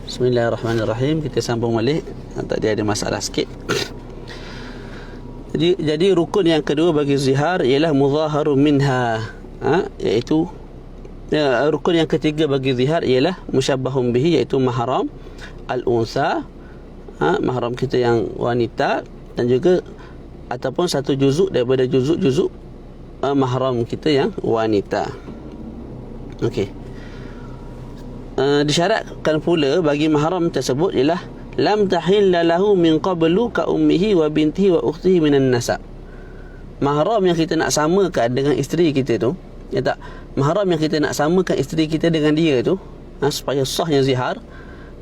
Bismillahirrahmanirrahim. Kita sambung balik. Tadi ada masalah sikit. Jadi rukun yang kedua bagi zihar ialah muzaharu minha, iaitu rukun yang ketiga bagi zihar ialah musyabbahun bihi, iaitu mahram al-unsa, mahram kita yang wanita, dan juga ataupun satu juzuk daripada juzuk-juzuk mahram kita yang wanita. Okey. Disyaratkan pula bagi mahram tersebut ialah lam tahilla lahu min qablu ka ummihi wa bintihi wa ukhtihi minan nasab. Mahram yang kita nak samakan dengan isteri kita tu, ya tak? Mahram yang kita nak samakan isteri kita dengan dia tu, supaya sahnya zihar,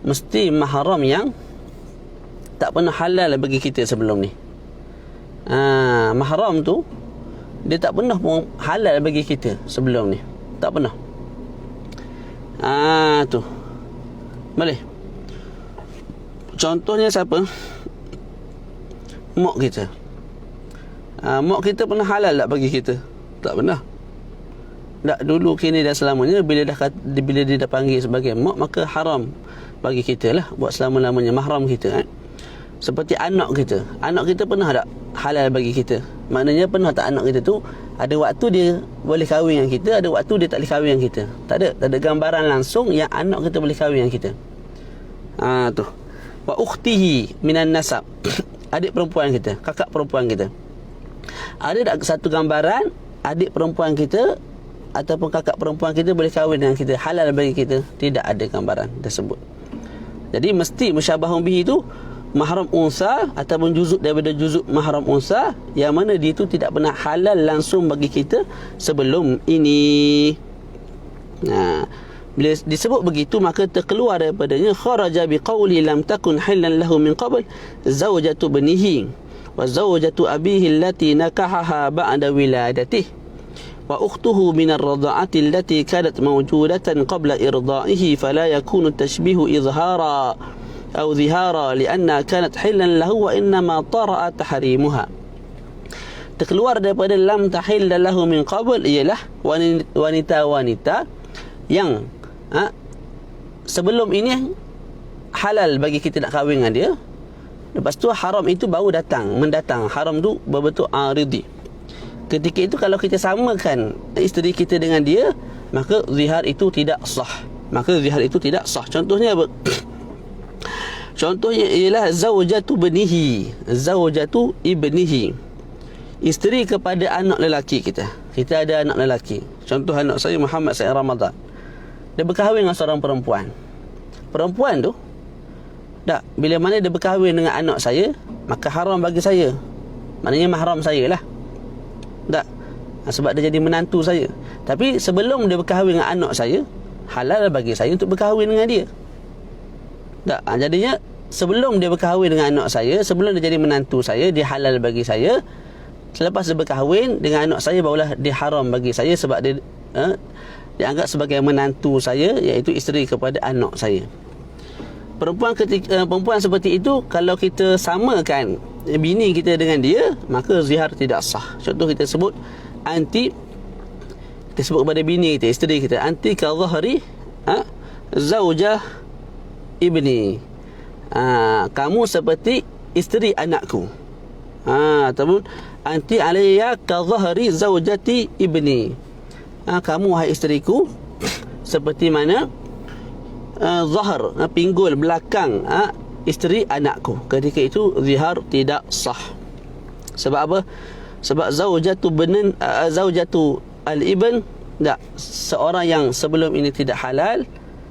mesti mahram yang tak pernah halal bagi kita sebelum ni. Mahram tu dia tak pernah pun halal bagi kita sebelum ni. Tak pernah. Tu. Boleh. Contohnya siapa? Mak kita. Mak kita pernah halal tak bagi kita? Tak pernah. Tak, dulu, kini dan selamanya. Bila dia dah panggil sebagai mak, maka haram bagi kita lah buat selama-lamanya, mahram kita. Seperti anak kita. Anak kita pernah tak halal bagi kita? Maknanya pernah tak anak kita tu ada waktu dia boleh kahwin dengan kita, ada waktu dia tak boleh kahwin dengan kita? Tak ada gambaran langsung yang anak kita boleh kahwin dengan kita. Tu. Wa ukhtihi minan nasab. Adik perempuan kita, kakak perempuan kita. Ada tak satu gambaran adik perempuan kita ataupun kakak perempuan kita boleh kahwin dengan kita, halal bagi kita? Tidak ada gambaran tersebut. Jadi mesti musyabahun bihi tu mahram unsa ataupun juzuk daripada juzuk mahram unsa, yang mana dia tu tidak pernah halal langsung bagi kita sebelum ini. Bila disebut begitu, maka terkeluar daripadanya kharaja biqauli lam takun halal lahu min qabl zawjatu banihi wa zawjatu abihi allati nakahaha ba'da wiladatihi wa ukhtuhu min ar-radha'ati allati kanat mawjudatan qabla irda'ihi fala yakunu tashbihu izhara أو ظهارا لأنها كانت حلا له وإنما طرأ تحريمها. Terkeluar daripada lam tahil lahu min qabl ialah wanita-wanita yang sebelum ini halal bagi kita nak kahwin dengan dia. Lepas tu haram itu baru mendatang. Haram tu berbentuk aridi. Ketika itu kalau kita samakan isteri kita dengan dia, maka zihar itu tidak sah. Contohnya apa? Contohnya ialah zaujatu ibnihi, isteri kepada anak lelaki kita. Kita ada anak lelaki. Contoh anak saya Muhammad Said Ramadan. Dia berkahwin dengan seorang perempuan. Perempuan tu bila mana dia berkahwin dengan anak saya, maka haram bagi saya. Maknanya mahram saya lah. Sebab dia jadi menantu saya. Tapi sebelum dia berkahwin dengan anak saya, halal bagi saya untuk berkahwin dengan dia. Jadinya sebelum dia berkahwin dengan anak saya, sebelum dia jadi menantu saya, dia halal bagi saya. Selepas dia berkahwin dengan anak saya, barulah dia haram bagi saya, sebab dia dianggap sebagai menantu saya, iaitu isteri kepada anak saya. Perempuan seperti itu, kalau kita samakan bini kita dengan dia, maka zihar tidak sah. Contoh kita sebut kita sebut kepada bini kita, isteri kita, anti ka zahri zaujah ibni, kamu seperti isteri anakku. Ataupun anti alayya ka zahri zaujati ibni, kamu wahai isteriku seperti mana zahar, pinggul belakang isteri anakku. Ketika itu zihar tidak sah. Sebab apa? Sebab zaujatu al-ibn, seorang yang sebelum ini tidak halal,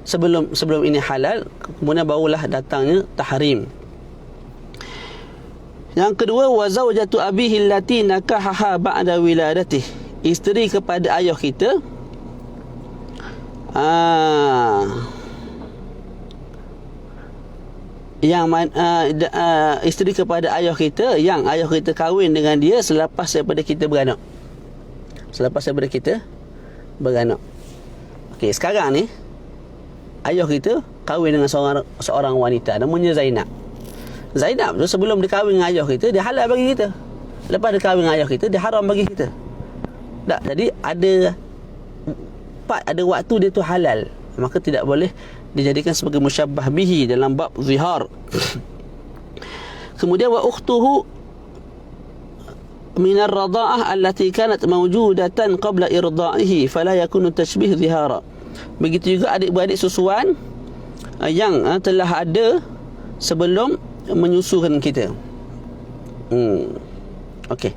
sebelum ini halal, kemudian barulah datangnya tahrim. Yang kedua, wa zaujatu abihi allati nakahaha ba'da wiladatih, isteri kepada ayah kita. Isteri kepada ayah kita yang ayah kita kahwin dengan dia selepas daripada kita beranak. Okey, sekarang ni ayah kita kahwin dengan seorang wanita namanya Zainab. Zainab tu sebelum dia kahwin dengan ayah kita, dia halal bagi kita. Lepas dia kahwin dengan ayah kita, dia haram bagi kita. Jadi ada waktu dia tu halal, maka tidak boleh dijadikan sebagai musyabbah bihi dalam bab zihar. Kemudian wa ukhtuhu min ar-radha'ah allati kanat mawjudatan qabla irda'ihi fala yakunu tashbih zihara. Begitu juga adik-beradik susuan yang telah ada sebelum menyusukan kita. Okey.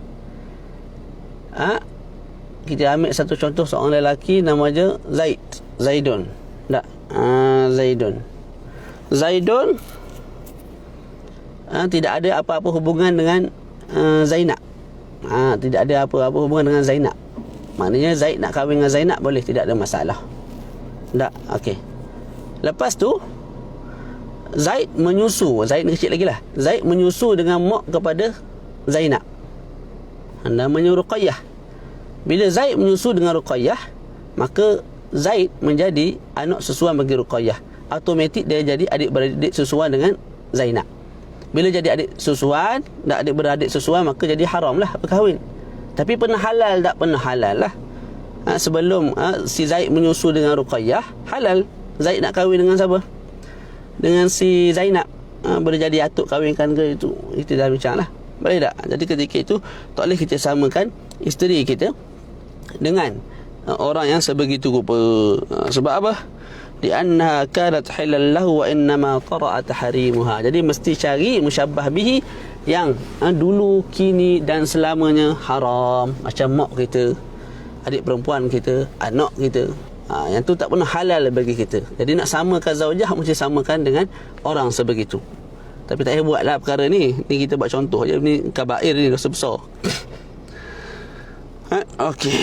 Kita ambil satu contoh seorang lelaki nama dia Zaidun. Tak. Zaidun tidak ada apa-apa hubungan dengan Zainab. Tidak ada apa-apa hubungan dengan Zainab. Maknanya Zaid nak kahwin dengan Zainab boleh, tidak ada masalah. Tak. Okey. Lepas tu Zaid menyusu, Zaid ni kecil lagi lah. Zaid menyusu dengan mak kepada Zainab, namanya Ruqayyah. Bila Zaid menyusu dengan Ruqayyah, maka Zaid menjadi anak susuan bagi Ruqayyah. Automatik dia jadi adik-beradik susuan dengan Zainab. Bila jadi adik susuan, tak adik-beradik susuan, maka jadi haram lah berkahwin. Tapi pernah halal tak? Pernah halal lah. Sebelum si Zaid menyusu dengan Ruqayyah, halal. Zaid nak kahwin dengan siapa? Dengan si Zainab. Boleh jadi atuk kahwinkan ke itu? Itu dah bincang lah. Boleh tak? Jadi ketika itu tak boleh kita samakan isteri kita dengan orang yang sebegitu rupa. Sebab apa? Li'annaha kanat halal lahu wa innama tara'a tahrimuha. Jadi mesti cari musyabbah bihi yang dulu, kini dan selamanya haram. Macam mak kita, adik perempuan kita, anak kita. Yang tu tak pernah halal bagi kita. Jadi nak samakan zaujah, mesti samakan dengan orang sebegitu. Tapi tak payah buatlah perkara ni. Ni kita buat contoh je. Ni kabair ni, dosa besar. Okey.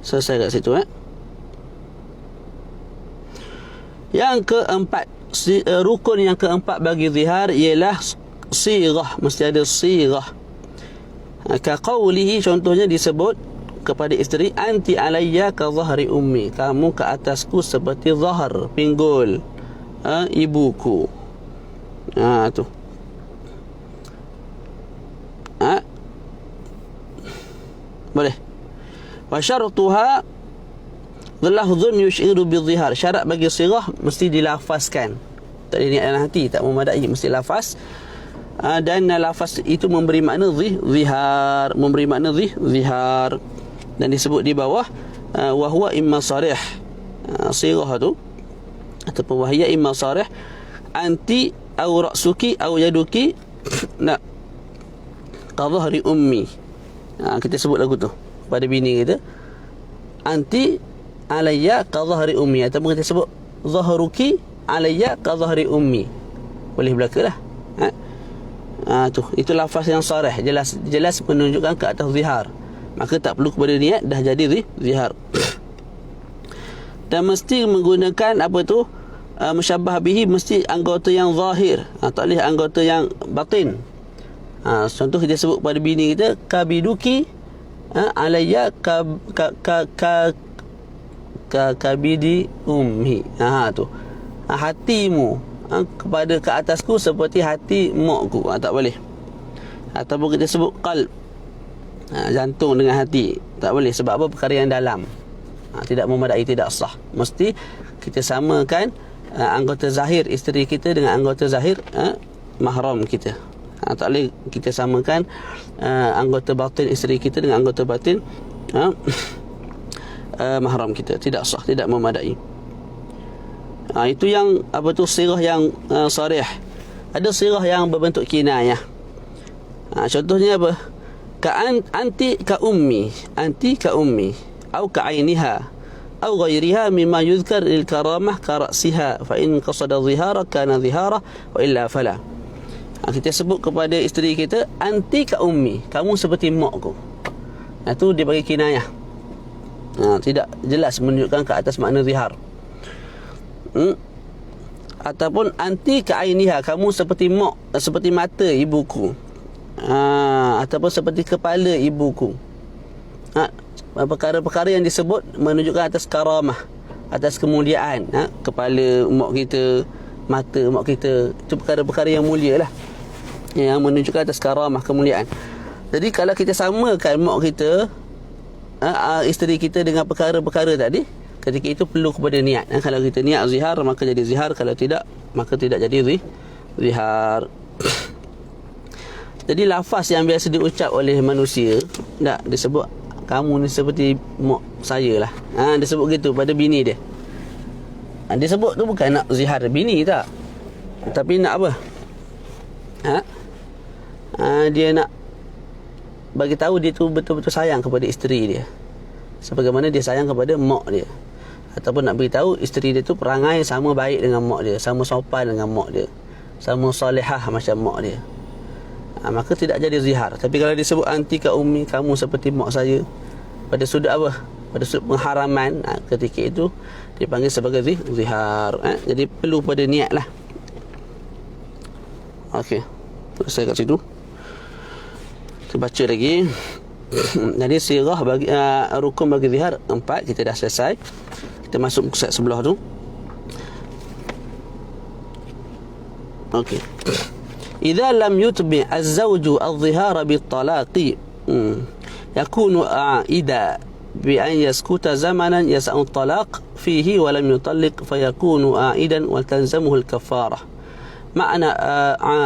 Selesai kat situ. Yang keempat, rukun yang keempat bagi zihar ialah sighah. Mesti ada sighah. Ka qawlihi, contohnya disebut kepada isteri, anti alayya ka zahri ummi. Kamu ke atasku seperti zahar, pinggul ibuku. Tu. Boleh. Wa syartuha lafzun yush'iru bizihar. Syarat bagi sirah mesti dilafazkan. Tak ada niat dalam hati, tak memadai, mesti lafaz. Dan lafaz itu memberi makna zihar, memberi makna zihar. Dan disebut di bawah wa huwa imma sarih. Sirah tu ataupun wahya imma sarih anti au ra'suki au yaduki nak qadhari ummi. Kita sebut lagu tu pada bini kita, anti alayya qadhari ummi, ataupun kita sebut zahruki alayya qadhari ummi. Boleh belakalah. Tu itu lafaz yang sarih, jelas menunjukkan ke atas zihar. Maka tak perlu kepada niat, dah jadi zihar. Dan mesti menggunakan apa tu, musyabbah bihi, mesti anggota yang zahir, tak boleh anggota yang batin. Contoh kita sebut pada bini kita, kabiduki alayya kabidi ummi. Tu hatimu kepada ke atasku seperti hati makku. Tak boleh. Ataupun kita sebut qalb, jantung dengan hati. Tak boleh. Sebab apa? Perkara yang dalam. Tidak memadai, tidak sah. Mesti kita samakan anggota zahir isteri kita dengan anggota zahir mahram kita. Tak boleh kita samakan anggota batin isteri kita dengan anggota batin mahram kita. Tidak sah, tidak memadai. Itu yang apa tu, sirah yang sarih. Ada sirah yang berbentuk kinayah. Contohnya apa? Anti ka ummi, anti ka ummi, au ka ainiha, au ghairiha mimma yuzkar lil karamah ka ra'siha, fa in qasada zihara kana zihara wa illa fala. Kita sebut kepada isteri kita, anti ka ummi, kamu seperti makku. Itu dia bagi kinayah. Tidak jelas menunjukkan ke atas makna zihar. Ataupun anti ka ainiha, kamu seperti mak, seperti mata ibuku. Ataupun seperti kepala ibuku. Perkara-perkara yang disebut menunjukkan atas karamah, atas kemuliaan, kepala mak kita, mata mak kita, itu perkara-perkara yang mulia lah, yang menunjukkan atas karamah, kemuliaan. Jadi kalau kita samakan mak kita, isteri kita dengan perkara-perkara tadi, ketika itu perlu kepada niat. Kalau kita niat zihar, maka jadi zihar. Kalau tidak, maka tidak jadi zihar. Jadi lafaz yang biasa diucap oleh manusia, tak disebut kamu ni seperti mak saya lah, disebut gitu pada bini dia. Dia sebut tu bukan nak zihar bini tak, tapi nak apa? Dia nak bagi tahu dia tu betul-betul sayang kepada isteri dia, sebagaimana dia sayang kepada mak dia. Ataupun nak beritahu isteri dia tu perangai sama baik dengan mak dia, sama sopan dengan mak dia, sama salihah macam mak dia, maka tidak jadi zihar. Tapi kalau disebut anti ka ummi, kamu seperti mak saya, pada sudut apa? Pada sudut pengharaman, ketika itu dipanggil sebagai zihar. Jadi perlu pada niat lah. Okey, selesai kat situ. Kita baca lagi. Jadi sirah bagi rukun bagi zihar 4 kita dah selesai. Kita masuk set sebelah tu. Okey. Idza lam yutbi az-zawju adh-dhihara bit-talaqi yakunu a'ida bi an yaskuta zamanan yas'u at-talaq fihi wa lam yutalliq fayakunu a'idan wa tanzamuhu al-kaffarah. Ma'na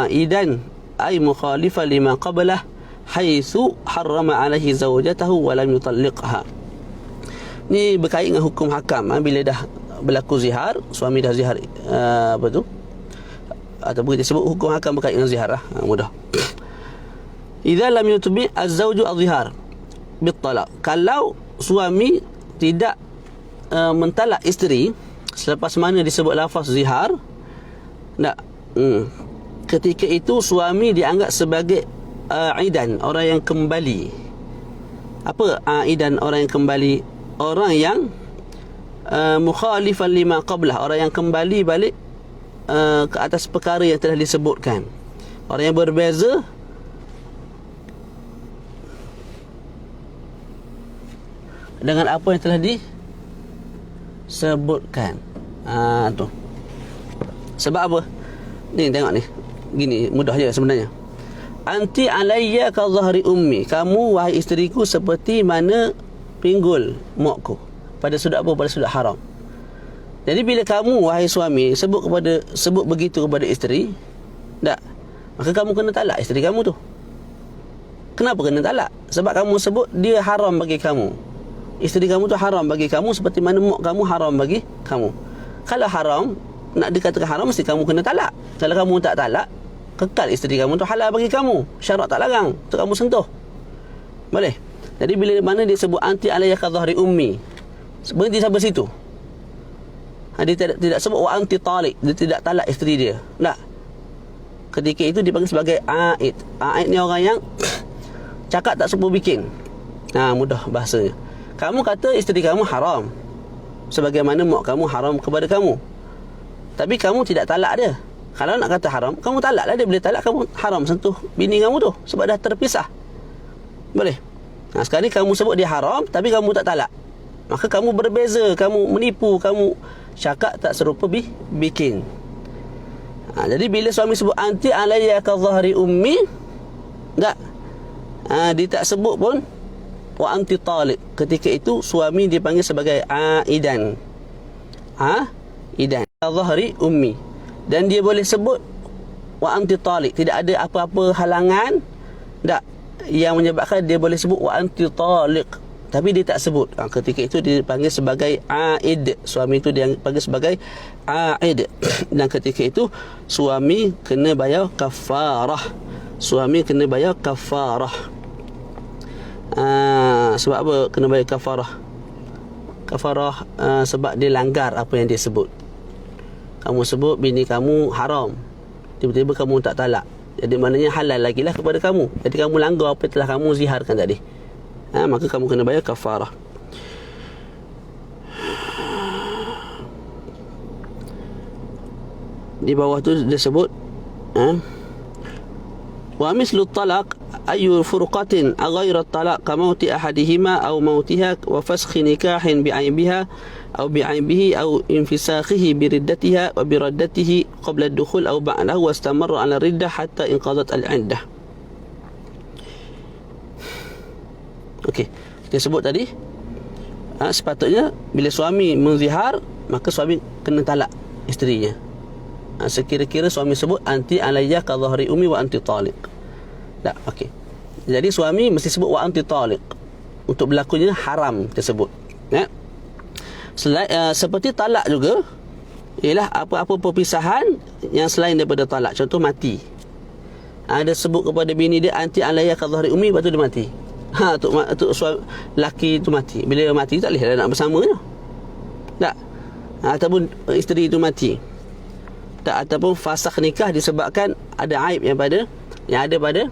a'idan ay mukhalifan lima qablah haitsu harrama 'alaihi zawjatahu wa lam yutalliqha. Ni berkait dengan hukum hakam. Bila dah berlaku zihar, suami dah zihar apa tu, ataupun kita sebut hukum hakam berkait dengan zihar lah, mudah. Idza lam yutbi az-zawju adh-dhihar bit-talaq, kalau suami tidak mentalak isteri selepas mana disebut lafaz zihar, tak, ketika itu suami dianggap sebagai aidan, orang yang kembali. Apa aidan, orang yang kembali? Orang yang mukhalifan lima qablah, orang yang kembali balik ke atas perkara yang telah disebutkan, orang yang berbeza dengan apa yang telah disebutkan. Tu sebab apa? Ni tengok ni, gini mudah je sebenarnya. Anti alayya ka zahri ummi, kamu wahai isteriku seperti mana pinggul makku. Pada sudut apa? Pada sudut haram. Jadi bila kamu wahai suami sebut begitu kepada isteri, tak, maka kamu kena talak isteri kamu tu. Kenapa kena talak? Sebab kamu sebut dia haram bagi kamu. Isteri kamu tu haram bagi kamu seperti mana mak kamu haram bagi kamu. Kalau haram, nak dikatakan haram, mesti kamu kena talak. Kalau kamu tak talak, kekal isteri kamu tu halal bagi kamu. Syarak tak larang untuk kamu sentuh. Boleh? Jadi bila mana dia sebut anti alayya ka dhahri ummi, berhenti sampai situ. Dia tidak sebut wa anti talik, dia tidak talak isteri dia. Tak. Ketika itu dipanggil sebagai aid. Aid ni orang yang cakap tak sempat bikin. Mudah bahasanya. Kamu kata isteri kamu haram, sebagaimana mak kamu haram kepada kamu, tapi kamu tidak talak dia. Kalau nak kata haram, kamu talaklah dia. Bila talak, kamu haram sentuh bini kamu tu, sebab dah terpisah. Boleh? Sekarang ni kamu sebut dia haram, tapi kamu tak talak, maka kamu berbeza, kamu menipu, kamu cakap tak serupa bikin. Jadi bila suami sebut anti alayya ka dhahri ummi, tak, dia tak sebut pun wa anti talik. Ketika itu suami dipanggil sebagai aidan. Idan ka dhahri ummi, dan dia boleh sebut wa anti talik. Tidak ada apa-apa halangan, tak, yang menyebabkan dia boleh sebut wa anti taliq, tapi dia tak sebut. Ketika itu dia dipanggil sebagai aid. Suami itu dia panggil sebagai aid. Dan ketika itu suami kena bayar kafarah. Suami kena bayar kafarah. Sebab apa kena bayar kafarah? Kafarah sebab dia langgar apa yang dia sebut. Kamu sebut bini kamu haram, tiba-tiba kamu tak talak, jadi maknanya halal lagi lah kepada kamu. Jadi kamu langgar apa yang telah kamu ziharkan tadi. Maka kamu kena bayar kafarah. Di bawah tu dia sebut wa mislu talaq ayu furqatin ghairu talaq kamauti ahadihima aw mautiha wa fasakhi nikahin bi'aibiha aw bi'aibihi aw infisakhihi biriddatiha wa biraddatihi qabla ad-dukhul aw ba'dahu wa istamarra 'ala riddah hatta inqadat al-'iddah. Okey, kita sebut tadi sepatutnya bila suami menzihar maka suami kena talak isterinya. Sekira-kira suami sebut anti alayya ka dhahri ummi wa anti taliq. Tak, okey. Jadi suami mesti sebut wa anti taliq. Untuk berlakunya haram tersebut. Ya. Seperti talak juga ialah apa-apa perpisahan yang selain daripada talak. Contoh mati. Ada sebut kepada bini dia anti alayya ka dhahri ummi, lepas tu dia mati. Untuk suami laki tu mati. Bila dia mati tak boleh dah nak bersamanya. Tak. Ataupun isteri itu mati. Tak, ataupun fasakh nikah disebabkan ada aib yang ada pada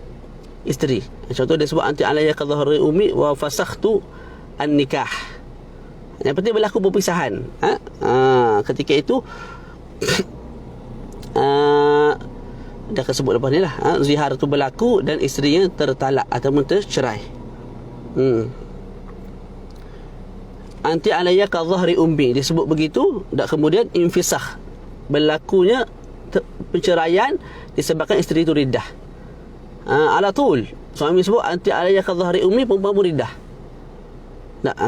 isteri. Contoh dia sebut anti alayya ka dhahri ummi wa fasakhtu an-nikah. Yang penting berlaku perpisahan. Ketika itu dah sebut lepas ni lah. Zihar tu berlaku dan isterinya tertalak ataupun tercerai. Anti alayya ka dhahri ummi disebut begitu, dan kemudian infisakh, berlakunya perceraian disebabkan isteri itu riddah. Ala tul suami sebut anti alayya ka dhahri ummi, perempuan pun riddah.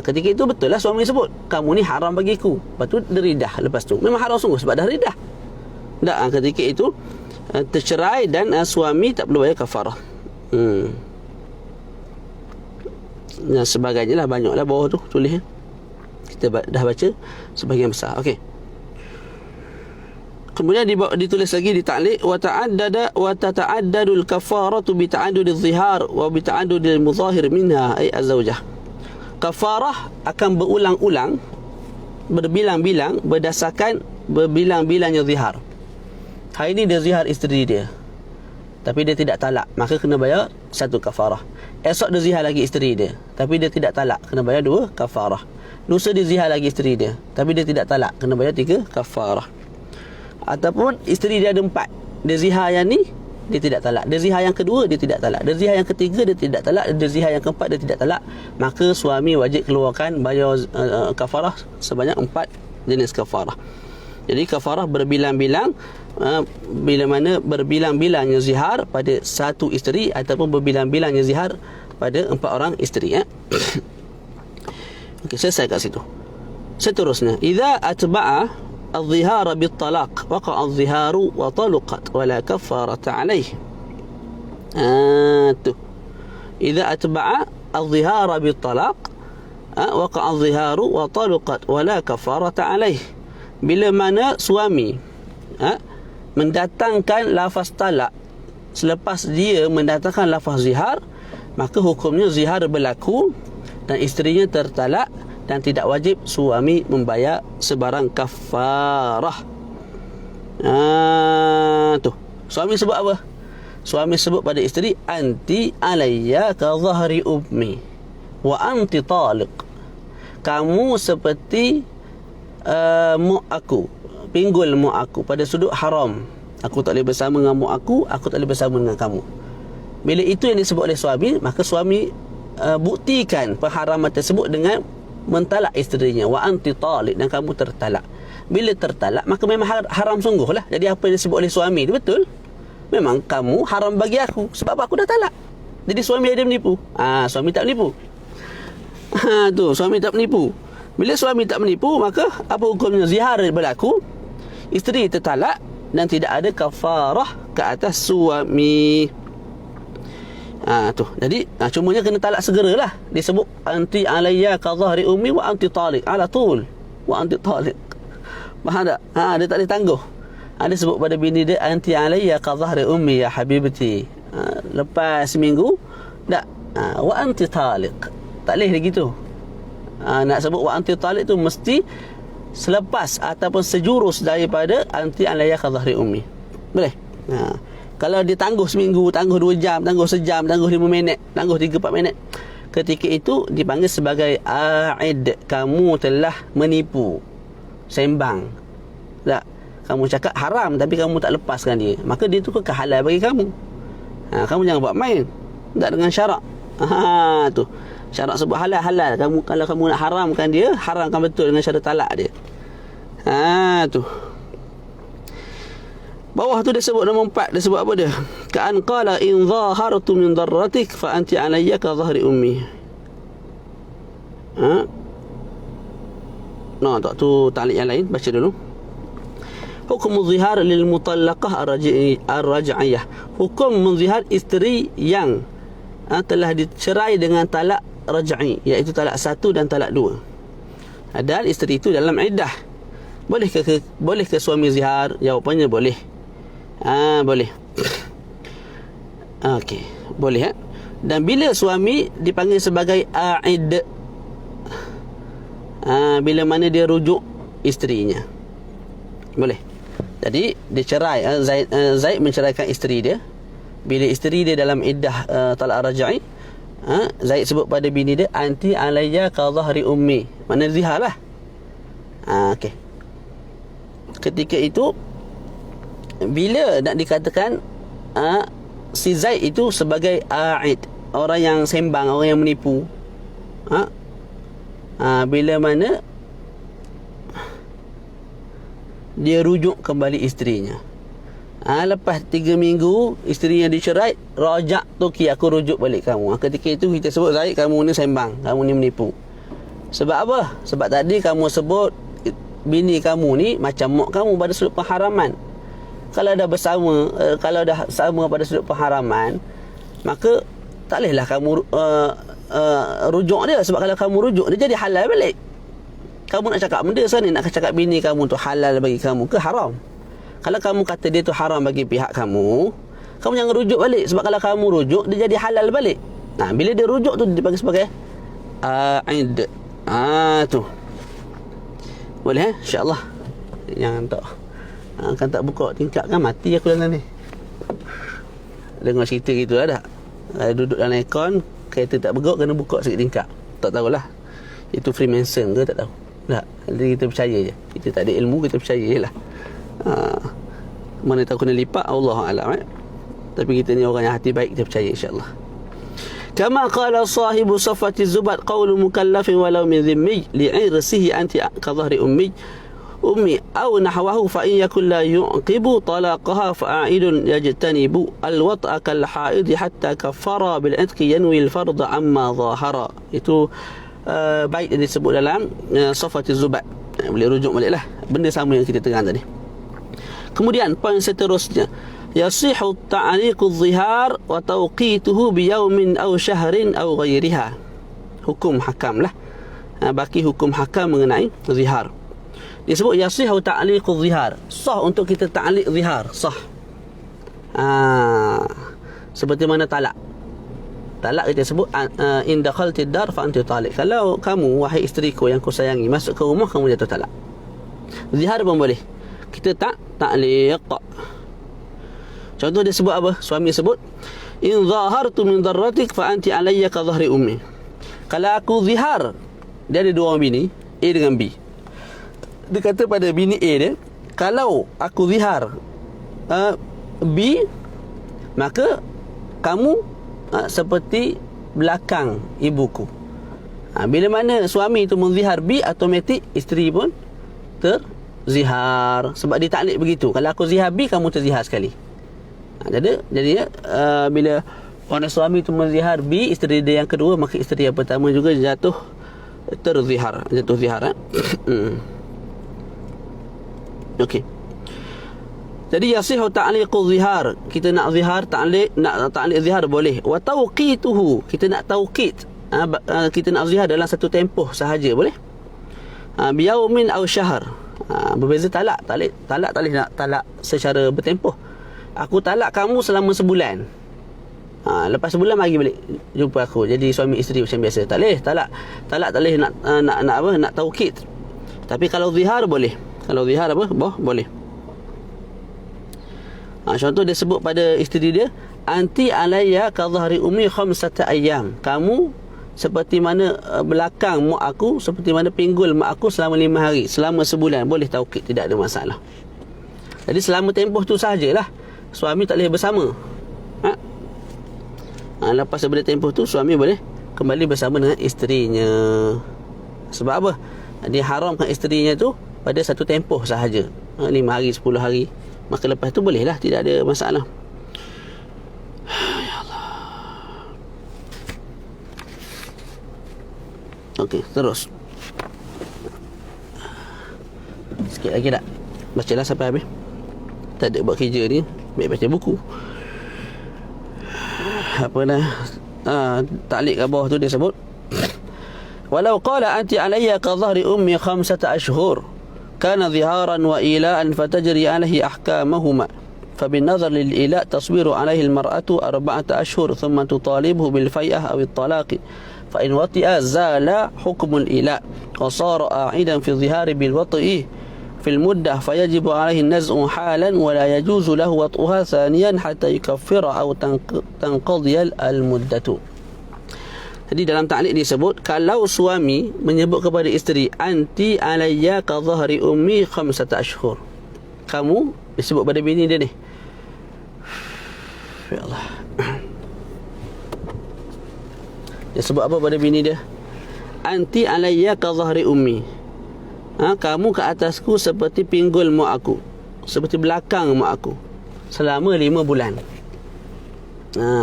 Ketika itu betul lah suami sebut kamu ni haram bagiku, lepas tu dia riddah. Lepas tu memang haram sungguh sebab dah riddah. Ketika itu tercerai dan suami tak perlu bayar kafarah. Dan sebagainya lah, banyak lah bawah tu tulis. Kita dah baca sebahagian besar. Okey. Kemudian ditulis lagi di ta'liq wa tata'addadu al-kafaratu bi ta'addudi adh-dhihar wa bi ta'addudi al-mudhahir minha ay az-zawjah. Kafarah akan berulang-ulang, berbilang-bilang berdasarkan berbilang-bilangnya zihar. Hari ini dia zihar isteri dia, tapi dia tidak talak, maka kena bayar satu kafarah. Esok dia zihar lagi isteri dia, tapi dia tidak talak, kena bayar dua kafarah. Lusa dia zihar lagi isteri dia, tapi dia tidak talak, kena bayar tiga kafarah. Ataupun isteri dia ada 4, dia zihar yang ni, dia tidak talak. Dia zihar yang kedua, dia tidak talak. Dia zihar yang ketiga, dia tidak talak. Dia zihar yang keempat, dia tidak talak. Maka suami wajib keluarkan bayar kafarah sebanyak 4 jenis kafarah. Jadi kafarah berbilang-bilang, bila mana berbilang-bilangnya zihar pada satu isteri ataupun berbilang-bilangnya zihar pada 4 orang isteri. Okey, selesai kat situ. Seterusnya, idza atba'a الظهار بالطلاق وقع الظهار وطلقت ولا كفارة عليه. إذا أتبع الظهار بالطلاق وقع الظهار وطلقت ولا كفارة عليه. Bila mana suami mendatangkan lafaz talak selepas dia mendatangkan lafaz zihar, maka hukumnya zihar berlaku dan isterinya tertalak dan tidak wajib suami membayar sebarang kafarah. Tu suami sebut apa? Suami sebut pada isteri anti alayya ka dhahri ummi wa anti taliq. Kamu seperti mak aku, pinggul mak aku, pada sudut haram. Aku tak boleh bersama dengan mak aku tak boleh bersama dengan kamu. Bila itu yang disebut oleh suami, maka suami buktikan pengharaman tersebut dengan mentalak isterinya, wa anti taliq, dan kamu tertalak. Bila tertalak maka memang haram sungguh lah. Jadi apa yang disebut oleh suami itu betul. Memang kamu haram bagi aku sebab aku dah talak. Jadi suami ada menipu. Suami tak menipu. Tu suami tak menipu. Bila suami tak menipu, maka apa hukumnya? Zihar berlaku, isteri tertalak dan tidak ada kafarah ke atas suami. Tu. Jadi cumanya kena talak segeralah. Disebut anti alayya ka dhahri ummi wa anti taliq, ala tul wa anti taliq. Faham tak? Dia tak boleh tangguh. Dia sebut pada bini dia anti alayya ka dhahri ummi ya habibti. Lepas seminggu tak, wa anti taliq. Tak boleh begitu. Nak sebut wa anti taliq tu mesti selepas ataupun sejurus daripada anti alayya ka dhahri ummi. Boleh? Kalau dia tangguh seminggu, tangguh 2 jam, tangguh sejam, tangguh 5 minit, tangguh 3-4 minit, ketika itu dipanggil sebagai a'id. Kamu telah menipu, sembang. Tak, kamu cakap haram tapi kamu tak lepaskan dia, maka dia tu kekal halal bagi kamu. Kamu jangan buat main. Tak dengan syarak. Tu. Syarak sebut halal. Kamu kalau kamu nak haramkan dia, haramkan betul dengan syarat talak dia. Tu. Bawah tu dia sebut nombor 4. Dia sebut apa dia? Ka'an qala in zahartu min darratik fa anti alayya ka zahri ummi. Tak tu ta'liq yang lain. Baca dulu. Hukum zihar lil mutallaqah ar-raj'iyah. Hukum menzihar isteri yang telah dicerai dengan talak raj'i, iaitu talak 1 dan talak 2. Dan isteri itu dalam iddah. Boleh ke suami zihar? Jawapannya boleh. Boleh. Okey, boleh. Dan bila suami dipanggil sebagai a'id, bila mana dia rujuk isterinya, boleh. Jadi dia cerai, Zaid menceraikan isteri dia. Bila isteri dia dalam iddah talak raj'i, Zaid sebut pada bini dia, anti alayya ka zahri ummi, mana zihar lah. Okey. Ketika itu, bila nak dikatakan si Zaid itu sebagai a'id, orang yang sembang, orang yang menipu, bila mana dia rujuk kembali isterinya. Lepas 3 minggu isteri yang dicerai, rajak tu, aku rujuk balik kamu. Ketika itu kita sebut, Zaid, kamu ni sembang, kamu ni menipu. Sebab apa? Sebab tadi kamu sebut bini kamu ni macam mak kamu pada sudut pengharaman. Kalau dah bersama, kalau dah sama pada sudut pengharaman, maka tak bolehlah kamu rujuk dia. Sebab kalau kamu rujuk dia, jadi halal balik. Kamu nak cakap benda ni, nak cakap bini kamu tu halal bagi kamu ke haram? Kalau kamu kata dia tu haram bagi pihak kamu, kamu jangan rujuk balik. Sebab kalau kamu rujuk, dia jadi halal balik. Bila dia rujuk tu, dia panggil sebagai a'id. Tu boleh InsyaAllah. Jangan tak kan tak buka tingkap kan mati aku dalam ni. Dengar cerita gitu lah dah. Duduk dalam aircon, kereta tak bergerak, kena buka sikit tingkap. Tak tahulah itu Freemason ke, tak tahu. Tak, jadi kita percaya je. Kita tak ada ilmu, kita percaya je lah. Mana tahu kena lipat, Allahu'alam. Tapi kita ni orang yang hati baik, kita percaya insyaAllah. Kama qala sahibu safati zubat qawlu mukallafin walau min zimmi li'irsihi anti ka zahri ummi aw nahwahu fa in yakun la yuqibu talaqaha fa'idun yajtanibu al-wat'a kal haid hatta kafara bil itqi yanwi al-fard amma zahara. Itu baik yang disebut dalam safati zubat. Boleh rujuk baliklah, benda sama yang kita terang tadi. Kemudian poin seterusnya, yasihu ta'liqu adh-dhihar wa tawqituhu bi yawmin aw shahrin aw ghairiha. Hukum hakam lah. Baki hukum hakam mengenai zihar. Disebut yasihu ta'liqu adh-dhihar. Sah untuk kita ta'liq zihar, sah. Seperti mana talak. Talak kita sebut in dakhalti dar fa anti taliq. Kalau kamu, wahai isteriku yang ku sayangi, masuk ke rumah, kamu jatuh talak. Zihar pun boleh. Kita ta'liq. Contoh dia sebut apa? Suami sebut, in zahartu min darratik fa anti alayya ka zahri ummi. Kalau aku zihar, dia ada 2 orang bini, A dengan B. Dia kata pada bini A dia, kalau aku zihar B, maka kamu seperti belakang ibuku. Bila mana suami itu menzihar B, automatik isteri pun terzihar. Sebab dia taklid begitu. Kalau aku zihar B, kamu terzihar sekali. Jadi bila orang suami itu menzihar B, isteri dia yang kedua, maka isteri yang pertama juga jatuh terzihar, jatuh zihar. Okey. Jadi yasihu ta'liqu zihar. Kita nak zihar, nak ta'liq zihar boleh. Wa tawqituhu, kita nak tawqit. Kita nak zihar dalam satu tempoh sahaja boleh. Biyaumin aw syahr. Berbeza talak. Talak tak boleh nak talak secara bertempoh. Aku talak kamu selama sebulan. Lepas sebulan mari balik jumpa aku. Jadi suami isteri macam biasa. Tak boleh talak tak boleh nak tawqit. Tapi kalau zihar boleh. Kalau zihar boleh. Contoh dia sebut pada isteri dia, anti alayya ka zahri ummi khamsata ayyam. Kamu seperti mana belakang mak aku, seperti mana pinggul mak aku selama 5 hari, selama sebulan. Boleh tawqit, tidak ada masalah. Jadi selama tempoh tu sahajalah. Suami tak boleh bersama. Lepas daripada tempoh tu, suami boleh kembali bersama dengan isterinya. Sebab apa? Dia haramkan isterinya tu pada satu tempoh sahaja, 5 hari, 10 hari. Maka lepas tu bolehlah, tidak ada masalah. Ya Allah. Okey, terus. Sikit lagi tak? Bacalah sampai habis. Tak ada buat kerja ni, baik baca buku. Apa dah? Ta'liq kat bawah tu dia sebut, walau qala anti alayya ka dhahri ummi 5 ashhur kana dhiharan wa ila'an fatajri alaihi ahkamahuma فبالنظر للإلاء تصبر عليه المرأة 4 أشهر ثم تطالبه بالفيئة أو الطلاق فإن وطئ زال حكم الإلاء وصار أعيدا في الظهار بالوطئ في المدة فيجب عليه النزع حالا ولا يجوز له وطئها ثانيا حتى يكفر أو تنقضي المدة. Jadi dalam ta'liq disebut, kalau suami menyebut kepada isteri, anti alayya ka dhahri ummi 5 ashhur, kamu, disebut pada bini dia ni, ya Allah, dia sebut apa pada bini dia? Anti alayya ka dhahri ummi, kamu ke atasku seperti pinggul mak aku, seperti belakang mak aku, selama 5 bulan.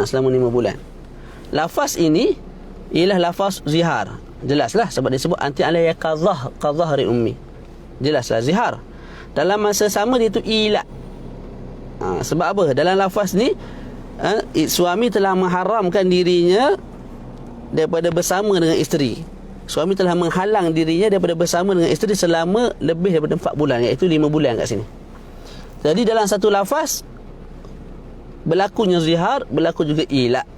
Selama 5 bulan. Lafaz ini ialah lafaz zihar. Jelaslah, sebab dia sebut anti alayya ka dhahri ummi. Jelaslah zihar. Dalam masa sama dia tu ila. Sebab apa? Dalam lafaz ni, suami telah mengharamkan dirinya daripada bersama dengan isteri. Suami telah menghalang dirinya daripada bersama dengan isteri selama lebih daripada 4 bulan, iaitu 5 bulan kat sini. Jadi dalam satu lafaz berlakunya zihar, berlaku juga ila.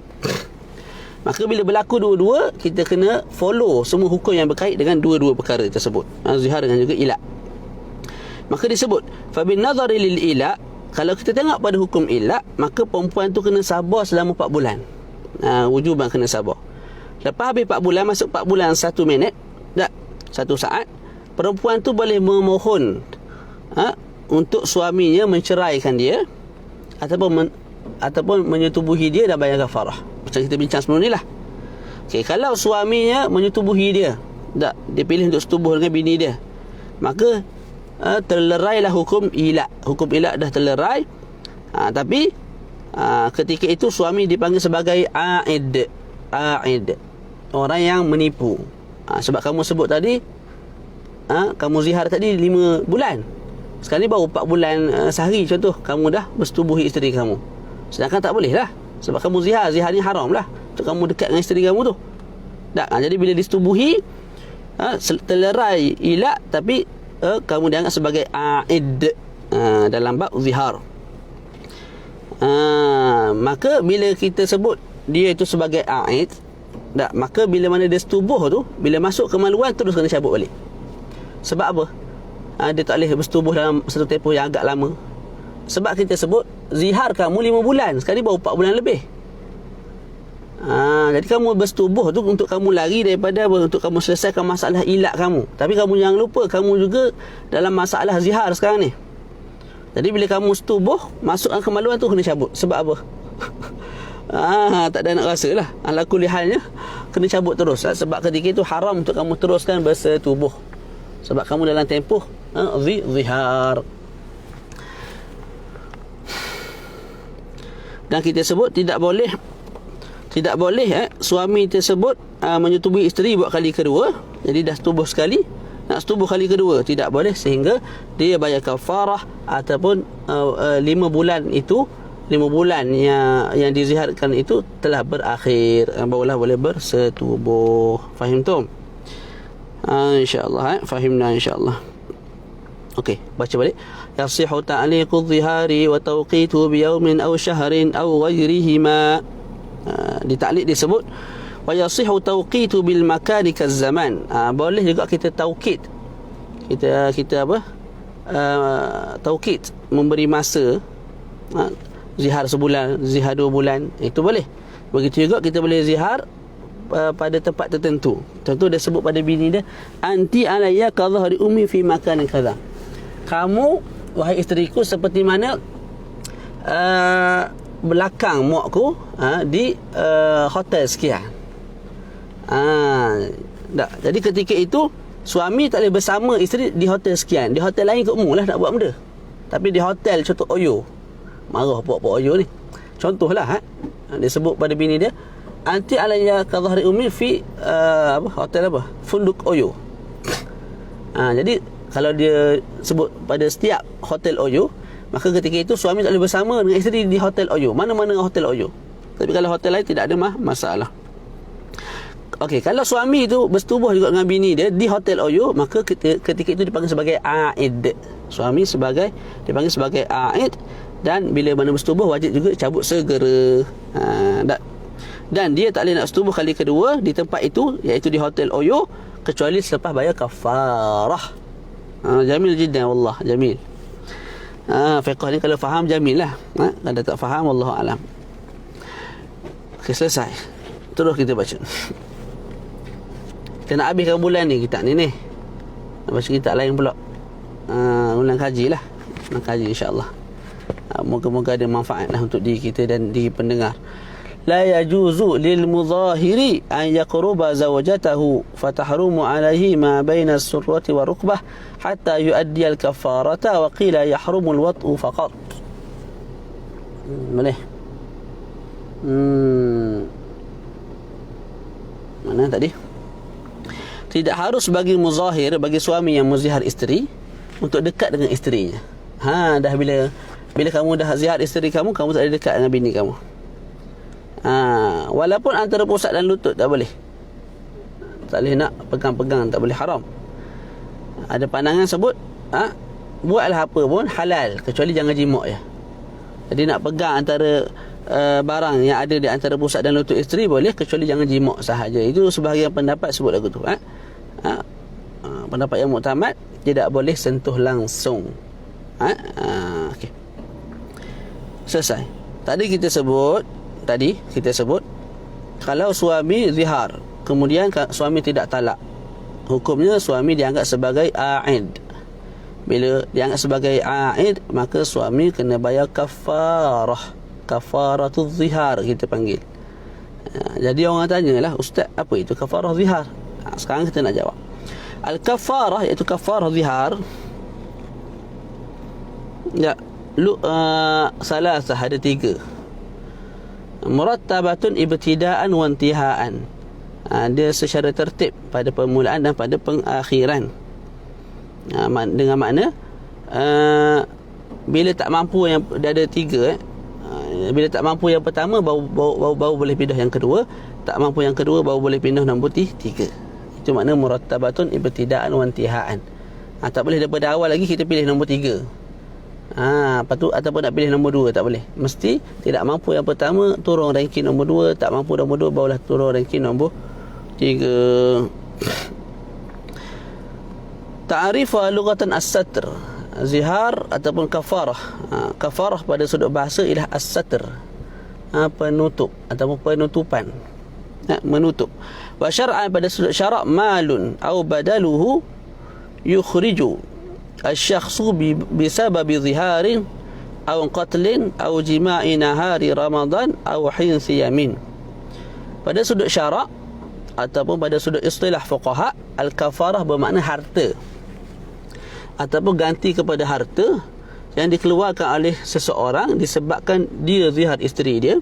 Maka bila berlaku dua-dua, kita kena follow semua hukum yang berkait dengan dua-dua perkara tersebut, zihar dengan juga ila. Maka disebut fabin nazari lil ila, kalau kita tengok pada hukum ila, maka perempuan tu kena sabar selama 4 bulan. Wujuban kena sabar. Lepas habis 4 bulan, masuk 4 bulan 1 minit, tak, 1 saat, perempuan tu boleh memohon untuk suaminya menceraikan dia ataupun menyetubuhi dia dan bayar kafarah. Macam kita bincang sebelum ni lah. Okay, kalau suaminya menyetubuhi dia, tak, dia pilih untuk setubuh dengan bini dia, maka terlerailah hukum ila. Hukum ila dah terlerai. Tapi ketika itu suami dipanggil sebagai a'id, orang yang menipu. Sebab kamu sebut tadi, kamu zihar tadi 5 bulan, sekarang ni baru 4 bulan sehari contoh, kamu dah bersetubuhi isteri kamu. Sedangkan tak boleh lah, sebab kamu zihar ni haram lah untuk kamu dekat dengan isteri kamu tu. Tak, jadi bila disetubuhi, terlerai ila, tapi kamu dianggap sebagai a'id dalam bab zihar. Maka bila kita sebut dia itu sebagai a'id, tak, maka bila mana dia setubuh tu, bila masuk kemaluan, terus kena cabut balik. Sebab apa? Dia tak boleh bersetubuh dalam satu tempoh yang agak lama. Sebab kita sebut zihar kamu 5 bulan, sekarang baru 4 bulan lebih. Jadi kamu bersetubuh tu untuk kamu lari daripada, untuk kamu selesaikan masalah ilak kamu. Tapi kamu jangan lupa, kamu juga dalam masalah zihar sekarang ni. Jadi bila kamu setubuh, masukkan kemaluan tu kena cabut. Sebab apa? Tak ada nak rasa lah. Ala kulli halnya kena cabut terus. Sebab ketika itu haram untuk kamu teruskan bersetubuh. Sebab kamu dalam tempoh zihar. Dan kita sebut tidak boleh suami tersebut menyetubuhi isteri buat kali kedua. Jadi dah setubuh sekali, nak setubuh kali kedua tidak boleh, sehingga dia bayar kafarah ataupun 5 bulan itu, 5 bulan yang diziharkan itu telah berakhir, barulah boleh bersetubuh. Fahim tu? InsyaAllah fahimna insyaAllah. Okey, baca balik. Yasihu ta'liqu dhihari wa tawqitu biyawmin aw shahrin aw ghairihima. Di ta'liq disebut wa yasihu tawqitu bil makani kaz zaman. Boleh juga kita tawqit. Kita apa? Tawqit, memberi masa. Zihar sebulan, zihar 2 bulan, itu boleh. Begitu juga kita boleh zihar pada tempat tertentu. Contoh dia sebut pada bini dia, anti alayya ka dhahri ummi fi makanin kadha. Kamu, wahai isteriku, seperti mana belakang mokku di hotel sekian. Tak. Jadi ketika itu suami tak boleh bersama isteri di hotel sekian. Di hotel lain kot mu lah nak buat benda. Tapi di hotel contoh Oyo. Marah puak-puak Oyo ni. Contohlah dia sebut pada bini dia, anti alayya ka dhahri ummi fi hotel apa? Funduk Oyo. Jadi kalau dia sebut pada setiap hotel Oyo, maka ketika itu suami tak boleh bersama dengan isteri di hotel Oyo. Mana-mana hotel Oyo. Tapi kalau hotel lain tidak ada masalah. Okey, kalau suami itu bersetubuh juga dengan bini dia di hotel Oyo, maka ketika itu dipanggil sebagai aid. Suami dipanggil sebagai aid, dan bila mana bersetubuh wajib juga cabut segera. Dan dia tak boleh nak bersetubuh kali kedua di tempat itu, iaitu di hotel Oyo, kecuali selepas bayar kafarah. Jamil jiddan, wallah jamil. Fiqh ni kalau faham jamil lah. Kalau tak faham, wallahu alam. Okey, selesai. Terus kita baca. Kita nak habiskan bulan ni kitab ni. Nak baca kitab lain pula. Ulang kaji lah. Ulang kaji insya-Allah. Moga-moga ada manfaat lah untuk diri kita dan diri pendengar. La yajuzu lil mudhahiri an yaqruba zawjatahu fatahrumu alaihi ma baina as-surrati wa rukbah hatta yuaddi al-kafarata wa qila yahrumu al-wat'u faqat. Boleh. Mana tadi? Tidak harus bagi muzahir, bagi suami yang muzihar isteri untuk dekat dengan isterinya. Dah bila kamu dah zihar isteri kamu tak boleh dekat dengan bini kamu. Walaupun antara pusat dan lutut tak boleh. Tak boleh nak pegang-pegang, tak boleh, haram. Ada pandangan sebut buatlah apa pun halal kecuali jangan jimak je. Jadi nak pegang antara barang yang ada di antara pusat dan lutut isteri boleh, kecuali jangan jimak sahaja. Itu sebahagian pendapat sebut lagu tu. Pendapat yang muktamad, tidak boleh sentuh langsung. Okey. Selesai. Tadi kita sebut kalau suami zihar, kemudian suami tidak talak, hukumnya suami dianggap sebagai aid. Bila dianggap sebagai aid, maka suami kena bayar kafarah. Kafaratul zihar kita panggil. Jadi orang tanyalah, ustaz, apa itu kafarah zihar? Sekarang kita nak jawab. Al-kafarah iaitu kafarah zihar. Salasah, ada 3. Murattabatun ibtidaan wa intihaan. Dia secara tertib pada permulaan dan pada pengakhiran. Dengan makna bila tak mampu yang dia ada 3, bila tak mampu yang pertama baru boleh pindah yang kedua, tak mampu yang kedua baru boleh pindah nombor 3. Itu makna murattabatun ibtidaan wa intihaan. Tak boleh daripada awal lagi kita pilih nombor 3. Lepas tu ataupun nak pilih nombor 2, tak boleh. Mesti tidak mampu yang pertama turun ranking nombor 2, tak mampu nombor 2 barulah turun ranking nombor 3. Ta'rifah lughatan as-satr. Zihar ataupun kafarah. Kafarah pada sudut bahasa ialah as-satr, penutup ataupun penutupan, menutup. Wa syar'an pada sudut syarak, malun au badaluhu yukhriju asy-syakhsu bisababi ziharin aw qatlin aw jima'i nahari ramadan aw hinsi yamin. Pada sudut syarak ataupun pada sudut istilah fuqaha, al-kafarah bermakna harta ataupun ganti kepada harta yang dikeluarkan oleh seseorang disebabkan dia zihar isteri dia,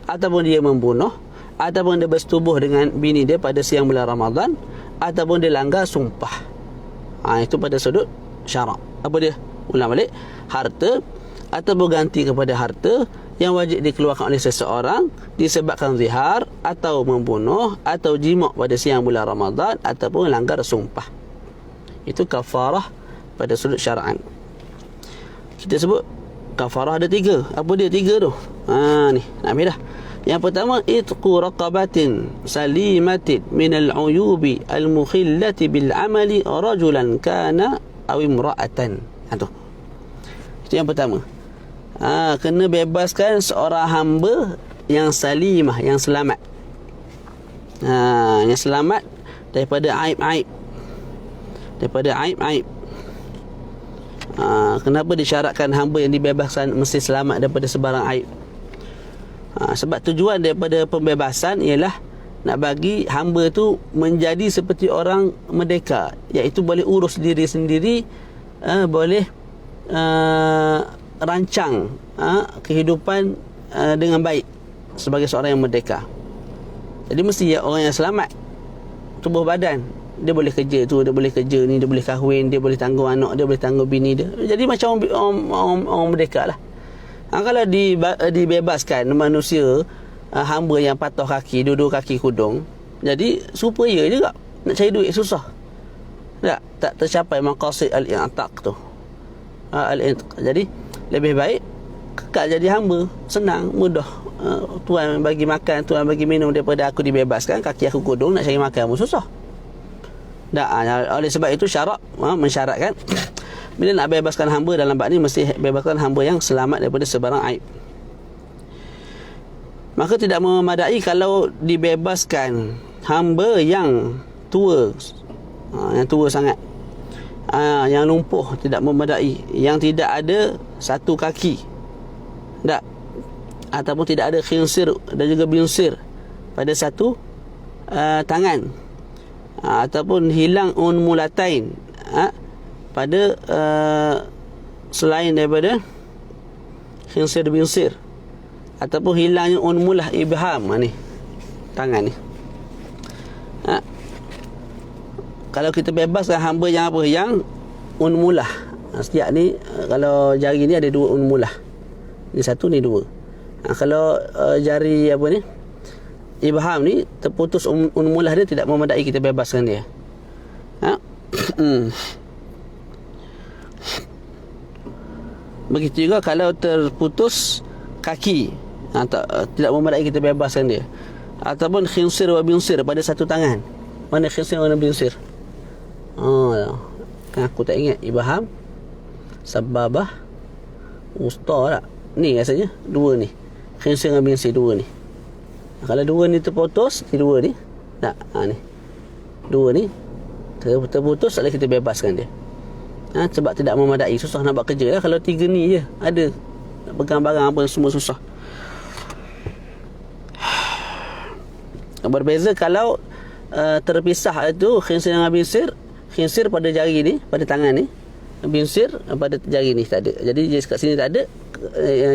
ataupun dia membunuh, ataupun dia bersetubuh dengan bini dia pada siang bulan Ramadan, ataupun dia langgar sumpah. Itu pada sudut syarak. Apa dia? Ulang balik. Harta ataupun ganti kepada harta yang wajib dikeluarkan oleh seseorang disebabkan zihar atau membunuh atau jima' pada siang bulan Ramadan ataupun langgar sumpah. Itu kafarah pada sudut syara'an. Kita sebut kafarah ada 3. Apa dia 3 tu? Ni nak ambil dah. Yang pertama, itqu raqabatin salimatin min al-uyubi al-mukhillati bil amali rajulan kana aw imra'atan. Tu. Itu yang pertama. Kena bebaskan seorang hamba yang salimah, yang selamat. Yang selamat daripada aib-aib. Daripada aib-aib. Kenapa disyaratkan hamba yang dibebaskan mesti selamat daripada sebarang aib? Sebab tujuan daripada pembebasan ialah nak bagi hamba tu menjadi seperti orang merdeka, iaitu boleh urus diri sendiri, boleh rancang kehidupan dengan baik sebagai seorang yang merdeka. Jadi mesti orang yang selamat tubuh badan, dia boleh kerja tu, dia boleh kerja ni, dia boleh kahwin, dia boleh tanggung anak dia, boleh tanggung bini dia. Jadi macam orang merdeka lah. Kalau dibebaskan manusia, hamba yang patah kaki, dua-dua kaki kudung, jadi supaya juga nak cari duit susah, tak tercapai maqasid al-i'taq tu, jadi lebih baik kekal jadi hamba, senang, mudah. Tuan bagi makan, Tuan bagi minum, daripada aku dibebaskan, kaki aku kudung, nak cari makan pun susah. Oleh sebab itu syarak mensyaratkan bila nak bebaskan hamba dalam bab ni, mesti bebaskan hamba yang selamat daripada sebarang aib. Maka tidak memadai kalau dibebaskan hamba yang tua, yang tua sangat, yang lumpuh, tidak memadai, yang tidak ada satu kaki, ataupun tidak ada khinsir dan juga binsir pada satu tangan, ataupun hilang unmulatain pada selain daripada khinsir binsir, ataupun hilangnya unmulah ibham ni, tangan ni. Kalau kita bebaskan hamba yang apa, yang unmulah, setiap ni kalau jari ni ada dua unmulah, ni satu ni dua. Kalau jari apa ni, ibham ni terputus unmulah dia, tidak memadai kita bebaskan dia. Begitu juga kalau terputus kaki, tidak memadai kita bebaskan dia. Ataupun khinsir wa binsir pada satu tangan. Mana khinsir mana binsir? Kan aku tak ingat. Ibham, sababah, wusta tak? Ni rasanya dua ni, khinsir dengan binsir, dua ni. Kalau dua ni terputus, ni dua ni tak, ni dua ni terputus, tak boleh kita bebaskan dia. Sebab tidak memadai, susah nak buat kerja lah. Kalau tiga ni je ada, nak pegang barang apa semua susah. Berbeza kalau terpisah itu khinsir dengan binsir. Khinsir pada jari ni, pada tangan ni, binsir pada jari ni tak ada. Jadi kat sini tak ada,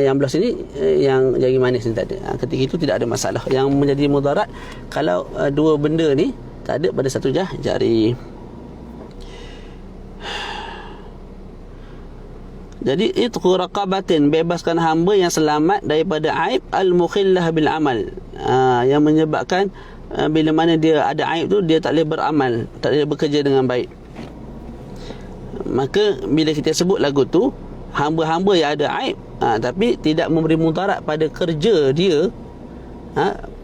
yang belah sini, yang jari manis ni tak ada. Ketika itu tidak ada masalah. Yang menjadi mudarat kalau dua benda ni tak ada pada satu jari. Jadi itqu raqabatin, bebaskan hamba yang selamat daripada aib al-mukhillah bil amal, yang menyebabkan bila mana dia ada aib tu, dia tak boleh beramal, tak boleh bekerja dengan baik. Maka bila kita sebut lagu tu, hamba-hamba yang ada aib, tapi tidak memberi mudarat pada kerja dia,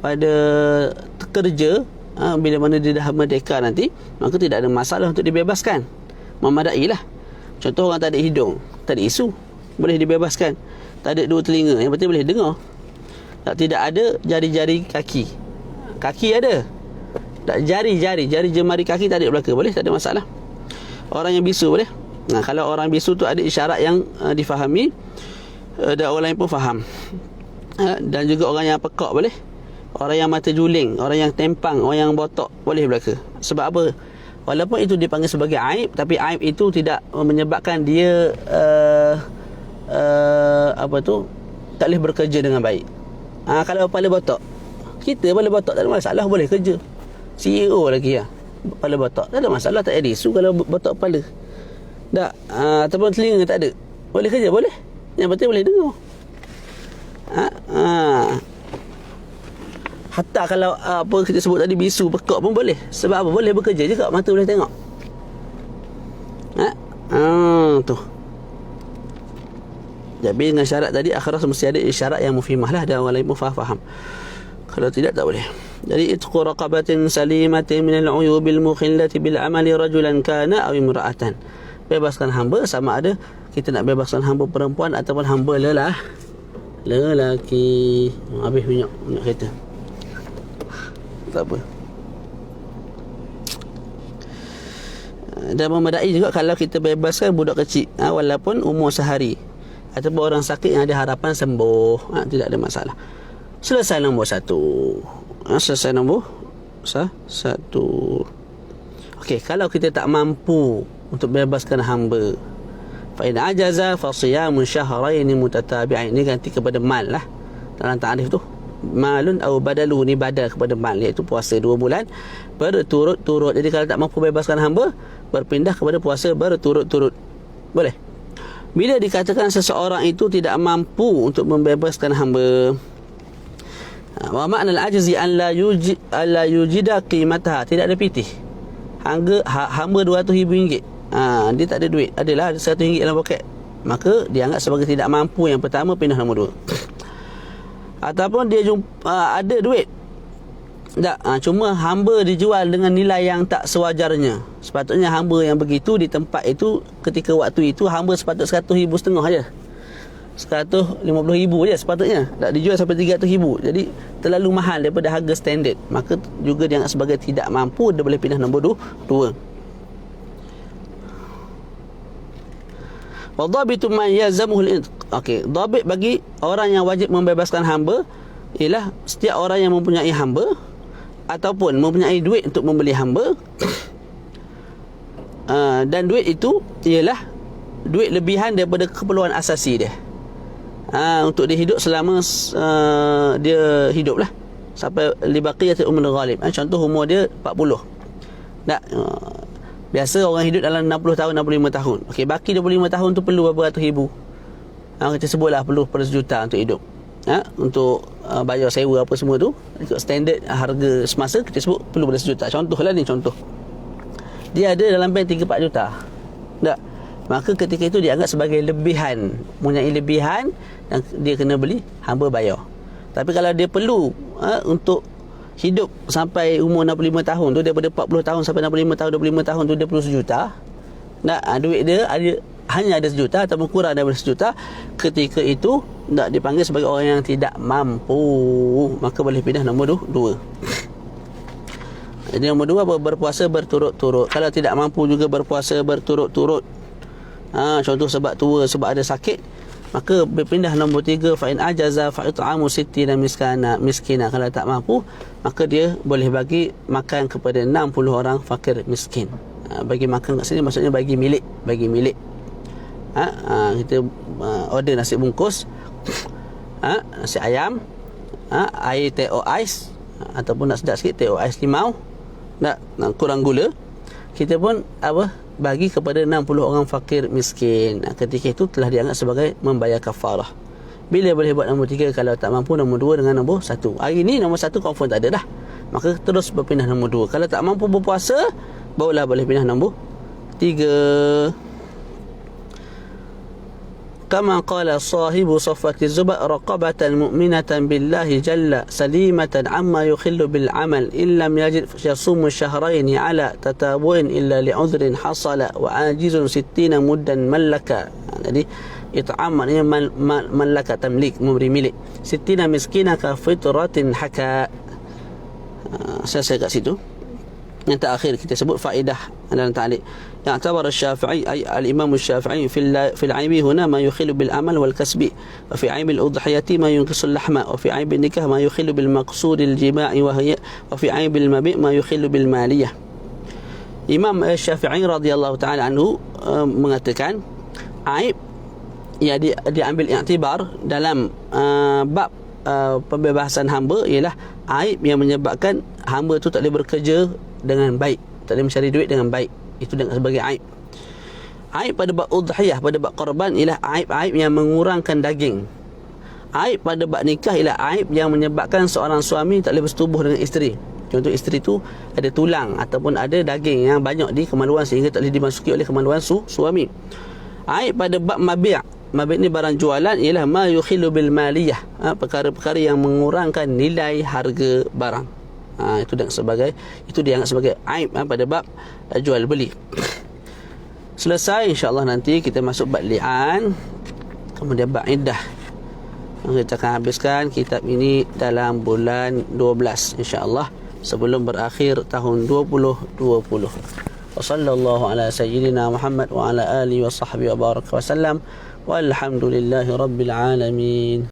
pada kerja, bila mana dia dah merdeka nanti, maka tidak ada masalah untuk dibebaskan, memadai lah. Contoh orang tak ada hidung, tak ada isu, boleh dibebaskan. Tak ada dua telinga, yang penting boleh dengar. Tidak ada jari-jari kaki, kaki ada, tak jari jemari kaki tak ada belaka, boleh, tak ada masalah. Orang yang bisu boleh. Kalau orang bisu tu ada isyarat yang difahami, dan orang lain pun faham. Dan juga orang yang pekak boleh, orang yang mata juling, orang yang tempang, orang yang botok boleh belaka. Sebab apa? Walaupun itu dipanggil sebagai aib, tapi aib itu tidak menyebabkan dia tak boleh bekerja dengan baik. Kalau kepala botok, kita kepala botok tak ada masalah, boleh kerja. CEO lagi kepala botok tak ada masalah, tak ada isu kalau botok kepala. Tak, ataupun telinga tak ada, boleh kerja, boleh. Yang penting boleh dengar. Hatta kalau apa kita sebut tadi, bisu, pekak pun boleh. Sebab apa? Boleh bekerja juga, mata boleh tengok. Tu. Jadi dengan syarat tadi, akhirah mesti ada isyarat yang mufhimah lah, dan orang lain pun faham. Kalau tidak, tak boleh. Jadi itqu raqabatin salimatin min al-uyubil mukhillati bil amali rajulan kana aw imra'atan. Bebaskan hamba, sama ada kita nak bebaskan hamba perempuan ataupun hamba lelaki. Habis minyak kereta. Tak apa. Dan memadai juga kalau kita bebaskan budak kecil, walaupun umur sehari, ataupun orang sakit yang ada harapan sembuh, tidak ada masalah. Selesai nombor 1. Selesai nombor 1. Okey, kalau kita tak mampu untuk bebaskan hamba, fa in ajaza fa siyamu syahrayn mutatabi'ain. Ini ganti kepada mal lah dalam ta'rif tu. Malun atau badalu, ni badal kepada mal, iaitu puasa 2 bulan berturut-turut. Jadi kalau tak mampu bebaskan hamba, berpindah kepada puasa berturut-turut. Boleh. Bila dikatakan seseorang itu tidak mampu untuk membebaskan hamba, wa makna al-ajzi an la yujida qimataha, tidak ada pitih. Hamba RM200,000, dia tak ada duit, adalah RM100 dalam poket, maka dia anggap sebagai tidak mampu. Yang pertama, pindah nombor 2. Ataupun dia ada duit tak, cuma hamba dijual dengan nilai yang tak sewajarnya. Sepatutnya hamba yang begitu di tempat itu, ketika waktu itu, hamba sepatut RM100,500 aja, RM150,000 je sepatutnya, tak dijual sampai RM300,000. Jadi terlalu mahal daripada harga standard, maka juga dianggap sebagai tidak mampu. Dia boleh pindah nombor 2. Wa dhabitu man yazamuhu al-itq. Okey, dhabit bagi orang yang wajib membebaskan hamba ialah setiap orang yang mempunyai hamba ataupun mempunyai duit untuk membeli hamba, dan duit itu ialah duit lebihan daripada keperluan asasi dia, untuk dia hidup selama dia hidup lah, sampai libaqiyatul umrul ghalib. Contoh umur dia 40 tak, biasa orang hidup dalam 60 tahun, 65 tahun. Okey, baki 25 tahun tu perlu berapa ratus ribu. Kita sebutlah perlu sejuta untuk hidup. Untuk bayar sewa apa semua tu, ikut standard harga semasa, kita sebut perlu sejuta. Contohlah ni, contoh. Dia ada dalam bank 3-4 juta. Tak? Maka ketika itu dia anggap sebagai lebihan, mempunyai lebihan, dan dia kena beli, hamba bayar. Tapi kalau dia perlu untuk hidup sampai umur 65 tahun tu, daripada 40 tahun sampai 65 tahun, 25 tahun tu dia perlu sejuta. Duit dia hanya ada sejuta ataupun kurang daripada sejuta, ketika itu tak dipanggil sebagai orang yang tidak mampu, maka boleh pindah nombor 2. Jadi nombor 2 berpuasa berturut-turut. Kalau tidak mampu juga berpuasa berturut-turut, contoh sebab tua, sebab ada sakit, maka berpindah nombor 3. Fa in ajaza fa it'amu 60 miskina. Kalau tak mampu, maka dia boleh bagi makan kepada 60 orang fakir miskin. Bagi makan kat sini maksudnya bagi milik. Kita order nasi bungkus, nasi ayam, air teh ais, ataupun nak sedap sikit teh ais limau, nak kurang gula, kita pun bagi kepada 60 orang fakir miskin. Ketika itu telah dianggap sebagai membayar kafarah. Bila boleh buat nombor 3? Kalau tak mampu, nombor 2 dengan nombor 1. Hari ni nombor 1 confirm tak ada dah, maka terus berpindah nombor 2. Kalau tak mampu berpuasa, barulah boleh pindah nombor 3. Kama qala sahibu Safwati Zuba, raqabatan mu'minatan billahi jalla salimatan amma yukhillu bil amal illam yajid yasumu syahrayn ala tatabu'in illa li'udhrin hasala wa ajizun 60 muddan mallaka. Jadi it'am maknanya mallaka, tamlik, memberi milik. 60 miskina ka fitratin haka. Saya kat situ. Yang terakhir kita sebut faedah dalam ta'liq. يعتبر الشافعي أي الإمام الشافعي في العيب هنا ما يخل بالعمل والكسب، وفي عيب الأضحية ما ينقص اللحم، وفي عيب النكاح ما يخل بالمقصود الجماع، وفي عيب المبيع ما يخل بالمالية. Imam Syafi'i radhiyallahu ta'ala anhu mengatakan aib yang diambil iktibar dalam bab pembebasan hamba ialah aib yang menyebabkan hamba tu tak boleh bekerja dengan baik, tak boleh mencari duit dengan baik. Itu dengan sebagai aib. Aib pada bab udhiyah, pada bab korban, ialah aib-aib yang mengurangkan daging. Aib pada bab nikah ialah aib yang menyebabkan seorang suami tak boleh bersetubuh dengan isteri. Contoh, isteri tu ada tulang ataupun ada daging yang banyak di kemaluan sehingga tak boleh dimasuki oleh kemaluan suami. Aib pada bab mabi', mabi' ni barang jualan, ialah ma yukhilu bil maliyah, perkara-perkara yang mengurangkan nilai harga barang. Itu dianggap sebagai aib pada bab jual beli. Selesai, insya-Allah nanti kita masuk bab li'an, kemudian bab iddah. Kita akan habiskan kitab ini dalam bulan 12 insya-Allah, sebelum berakhir tahun 2020. Wassallallahu ala sayyidina Muhammad wa ala alihi wa sahbihi wa baraka wa sallam, walhamdulillahi rabbil alamin.